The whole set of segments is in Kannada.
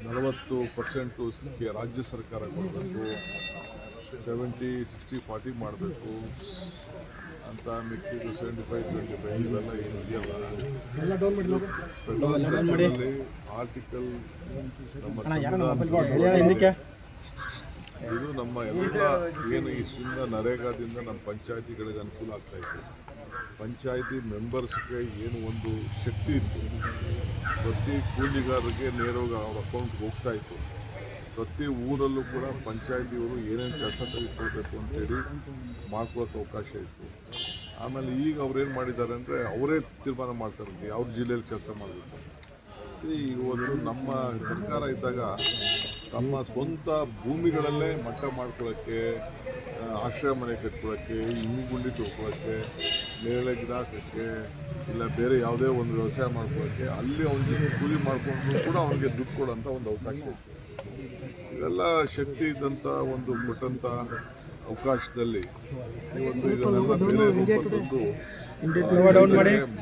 40% ರಾಜ್ಯ ಸರ್ಕಾರ ಕೊಡಬೇಕು, 70-60-40 ಮಾಡಬೇಕು ಅಂತ, ಮಿಕ್ಕಿದ್ದು 75-25 ಇವೆಲ್ಲ ಏನಿದೆಯಲ್ಲ ಫೆಡರಲ್ ಸ್ಟ್ರಕ್ಚರಲ್ಲಿ ಆರ್ಟಿಕಲ್ ನಮ್ಮ ಸಂವಿಧಾನಕ್ಕೆ ಇದು ನಮ್ಮ ಎಲ್ಲ ಏನು ಇಷ್ಟರಿಂದ ನರೇಗಾದಿಂದ ನಮ್ಮ ಪಂಚಾಯತಿಗಳಿಗೆ ಅನುಕೂಲ ಆಗ್ತಾಯಿತ್ತು. ಪಂಚಾಯತಿ ಮೆಂಬರ್ಸ್ಗೆ ಏನು ಒಂದು ಶಕ್ತಿ ಇತ್ತು, ಪ್ರತಿ ಕೂಲಿಗಾರರಿಗೆ ನೇರವಾಗಿ ಅವ್ರ ಅಕೌಂಟ್ಗೆ ಹೋಗ್ತಾಯಿತ್ತು. ಪ್ರತಿ ಊರಲ್ಲೂ ಕೂಡ ಪಂಚಾಯತಿಯವರು ಏನೇನು ಕೆಲಸ ತೆಗೆದುಕೊಳ್ಬೇಕು ಅಂತೇಳಿ ಮಾಡ್ಕೊಳ್ಳೋಕೆ ಅವಕಾಶ ಇತ್ತು. ಆಮೇಲೆ ಈಗ ಅವ್ರೇನು ಮಾಡಿದ್ದಾರೆ ಅಂದರೆ ಅವರೇ ತೀರ್ಮಾನ ಮಾಡ್ತಾರೆ ಯಾವ ಜಿಲ್ಲೆಯಲ್ಲಿ ಕೆಲಸ ಮಾಡಬೇಕು. ಇವತ್ತು ನಮ್ಮ ಸರ್ಕಾರ ಇದ್ದಾಗ ತಮ್ಮ ಸ್ವಂತ ಭೂಮಿಗಳಲ್ಲೇ ಮಟ್ಟ ಮಾಡ್ಕೊಳ್ಳೋಕ್ಕೆ, ಆಶ್ರಯ ಮನೆ ಕಟ್ಕೊಳ್ಳೋಕ್ಕೆ, ಗುಂಡಿ ತೊಗೊಳಕ್ಕೆ, ನೇರಳೆ ಗಿಡ ಹಾಕೋಕ್ಕೆ, ಇಲ್ಲ ಬೇರೆ ಯಾವುದೇ ಒಂದು ವ್ಯವಸಾಯ ಮಾಡ್ಕೊಳ್ಳೋಕ್ಕೆ ಅಲ್ಲಿ ಅವನಿಗೆ ಕೂಲಿ ಮಾಡಿಕೊಂಡು ಕೂಡ ಅವನಿಗೆ ದುಡ್ಡು ಕೊಡೋಂಥ ಒಂದು ಅವಕಾಶ ಇತ್ತು. ಇವೆಲ್ಲ ಶಕ್ತಿ ಇದ್ದಂಥ ಒಂದು ಕೊಟ್ಟಂಥ ಅವಕಾಶದಲ್ಲಿ ಇವತ್ತು ಇದನ್ನೆಲ್ಲ ಬೇರೆ ರೂಪದ್ದು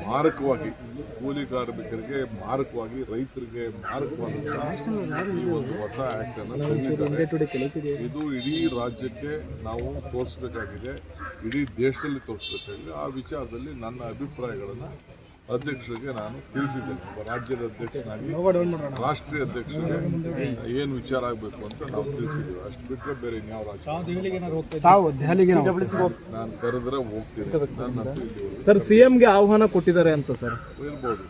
ಮಾರಕವಾಗಿ ಕೂಲಿ ಕಾರ್ಮಿಕರಿಗೆ ಮಾರಕವಾಗಿ, ರೈತರಿಗೆ ಮಾರಕವಾದಂಥ ಈ ಒಂದು ಹೊಸ ಆ್ಯಕ್ಟನ್ನು ತಂದಿದ್ದಾರೆ. ಇದು ಇಡೀ ರಾಜ್ಯಕ್ಕೆ ನಾವು ತೋರಿಸ್ಬೇಕಾಗಿದೆ, ಇಡೀ ದೇಶದಲ್ಲಿ ತೋರಿಸ್ಬೇಕಾಗಿದೆ. ಆ ವಿಚಾರದಲ್ಲಿ ನನ್ನ ಅಭಿಪ್ರಾಯಗಳನ್ನು ಅಧ್ಯಕ್ಷರಿಗೆ ನಾನು ತಿಳಿಸಿದ್ದೇನೆ. ರಾಜ್ಯದ ಅಧ್ಯಕ್ಷನಾಗಿ ರಾಷ್ಟ್ರೀಯ ಅಧ್ಯಕ್ಷರಿಗೆ ಏನು ವಿಚಾರ ಆಗಬೇಕು ಅಂತ ನಾವು ತಿಳಿಸಿದ್ದೀವಿ. ಅಷ್ಟು ಬಿಟ್ಟರೆ ಬೇರೆ ಇನ್ಯಾವ ರಾಜ್ಯ ನಾನು ಕರೆದ್ರೆ ಹೋಗ್ತೀನಿ. ಸರ್, ಸಿಎಂಗೆ ಆಹ್ವಾನ ಕೊಟ್ಟಿದ್ದಾರೆ ಅಂತ ಸರ್ ಇರ್ಬೋದು.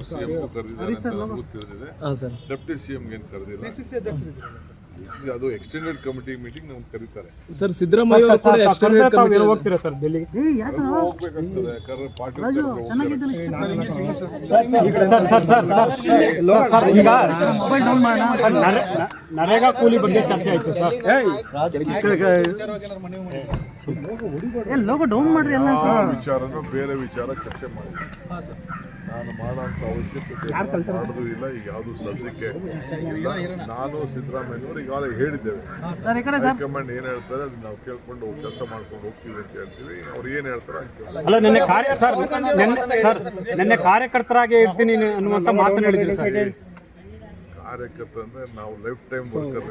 ಸಿಎಂ ಕರೆದಿದ್ದಾರೆ ನನಗೂ ತಿಳಿದಿದೆ. ಡೆಪ್ಟಿ ಸಿಎಂಗೆ ಏನು ಕರೆದಿಲ್ಲ. ಅದು ಎಕ್ಸ್ಟೆಂಡೆಡ್ ಕಮಿಟಿ ಮೀಟಿಂಗ್ ನಮ್ಗೆ ಕರೀತಾರೆ ಸರ್. ಸಿದ್ದರಾಮಯ್ಯ ಹೋಗ್ಬೇಕಾಗ್ತದೆ, ಯಾಕಂದ್ರೆ ಪಾರ್ಟಿ ನರೇಗಾ ಕೂಲಿ ಬಗ್ಗೆ ಚರ್ಚೆ ಆಯ್ತು ಸರ್. ವಿಚಾರನೂ ಬೇರೆ ವಿಚಾರ ಚರ್ಚೆ ಮಾಡಿ ನಾನು ಮಾಡೋಂಥ ಅವಶ್ಯಕತೆ ಮಾಡೋದು ಇಲ್ಲ. ಈಗ ಯಾವುದು ಸದ್ಯಕ್ಕೆ ನಾನು ಸಿದ್ದರಾಮಯ್ಯನವರು ಈಗಾಗಲೇ ಹೇಳಿದ್ದೇವೆ. ಹೈಕಮಾಂಡ್ ಏನು ಹೇಳ್ತಾರೆ ಅದನ್ನ ನಾವು ಕೇಳ್ಕೊಂಡು ಕೆಲಸ ಮಾಡ್ಕೊಂಡು ಹೋಗ್ತೀವಿ ಅಂತ ಹೇಳ್ತೀವಿ. ಅವ್ರು ಏನು ಹೇಳ್ತಾರೆ ಅಲ್ಲ, ನಿನ್ನೆ ಕಾರ್ಯಕರ್ತರಾಗಿ ಇರ್ತೀನಿ ಅನ್ನುವಂಥ ಮಾತನ್ನು ಹೇಳಿದ್ರು ಸರ್. ಕಾರ್ಯಕರ್ತ ಅಂದ್ರೆ ನಾವು ಲೈಫ್ ಟೈಮ್ ವರ್ಕರ್.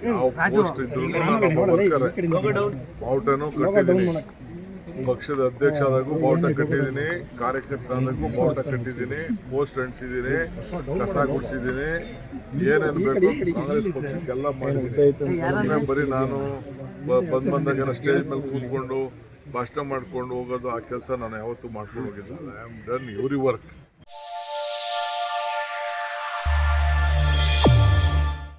ನಾವು ಪೋಸ್ಟ್ ಇದ್ರು ಬಾವುಟನೂ ಕಟ್ಟಿದ್ದೀನಿ, ಪಕ್ಷದ ಅಧ್ಯಕ್ಷ ಆದಾಗೂ ಬಾವುಟ ಕಟ್ಟಿದ್ದೀನಿ, ಕಾರ್ಯಕರ್ತ ಆದಾಗೂ ಬಾವುಟ ಕಟ್ಟಿದ್ದೀನಿ, ಪೋಸ್ಟ್ ಅಂಟಿಸಿದ್ದೀನಿ, ಕಸ ಗುಡಿಸಿದ್ದೀನಿ, ಏನೇನು ಬೇಕು ಕಾಂಗ್ರೆಸ್ ಪಕ್ಷಕ್ಕೆಲ್ಲ ಮಾಡಿದ್ದೀನಿ. ಬರೀ ನಾನು ಬಂದಾಗೆಲ್ಲ ಸ್ಟೇಜ್ ಮೇಲೆ ಕೂತ್ಕೊಂಡು ಭಾಷಣ ಮಾಡ್ಕೊಂಡು ಹೋಗೋದು ಆ ಕೆಲಸ ನಾನು ಯಾವತ್ತೂ ಮಾಡ್ಕೊಂಡು ಹೋಗಿಲ್ಲ. I am done every work.